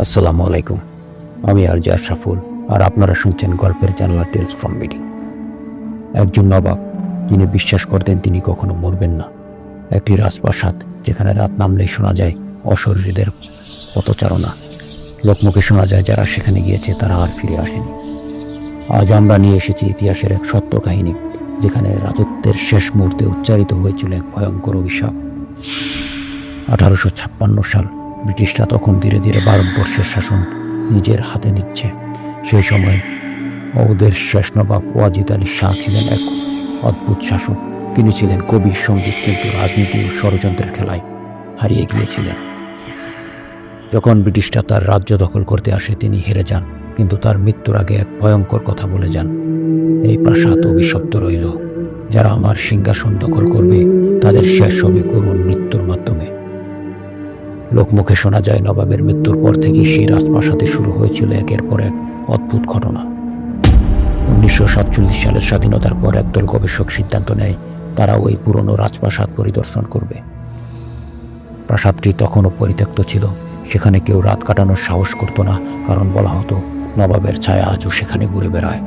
আসসালামু আলাইকুম। আমি আরজে আশরাফুল, আর আপনারা শুনছেন গল্পের জানালা টেলস ফ্রম মিডি। একজন নবাব, যিনি বিশ্বাস করতেন তিনি কখনো মরবেন না। একটি রাজপ্রাসাদ যেখানে রাত নামলেই শোনা যায় অশরীরীদের পথচারণা। লোকমুখে শোনা যায় যারা সেখানে গিয়েছে তারা আর ফিরে আসেনি। আজ আমরা নিয়ে এসেছি ইতিহাসের এক সত্য কাহিনী, যেখানে রাজত্বের শেষ মুহূর্তে উচ্চারিত হয়েছিল এক ভয়ঙ্কর অভিশাপ। 1856 সাল। ব্রিটিশরা তখন ধীরে ধীরে ভারতবর্ষের শাসন নিজের হাতে নিচ্ছে। সেই সময় ওদের শেষ নবাব ওয়াজিদ আলী শাহ ছিলেন এক অদ্ভুত শাসক। তিনি ছিলেন কবি, সঙ্গীত, কিন্তু রাজনীতি ও ষড়যন্ত্রের খেলায় হারিয়ে গিয়েছিলেন। যখন ব্রিটিশরা তার রাজ্য দখল করতে আসে তিনি হেরে যান, কিন্তু তার মৃত্যুর আগে এক ভয়ঙ্কর কথা বলে যান: এই প্রাসাদ অভিশপ্ত রইল, যারা আমার সিংহাসন দখল করবে তাদের শেষ হবে করুণ মৃত্যুর মাধ্যমে। লোকমুখে শোনা যায় নবাবের মৃত্যুর পর থেকে সেই রাজপ্রাসাদে শুরু হয়েছিল একের পর এক অদ্ভুত ঘটনা। 1947 সালের স্বাধীনতার পর একদল গবেষক সিদ্ধান্ত নেয় তারা ওই পুরনো রাজপ্রাসাদ পরিদর্শন করবে। প্রাসাদটি তখনও পরিত্যক্ত ছিল। সেখানে কেউ রাত কাটানোর সাহস করত না, কারণ বলা হতো নবাবের ছায়া আজও সেখানে ঘুরে বেড়ায়।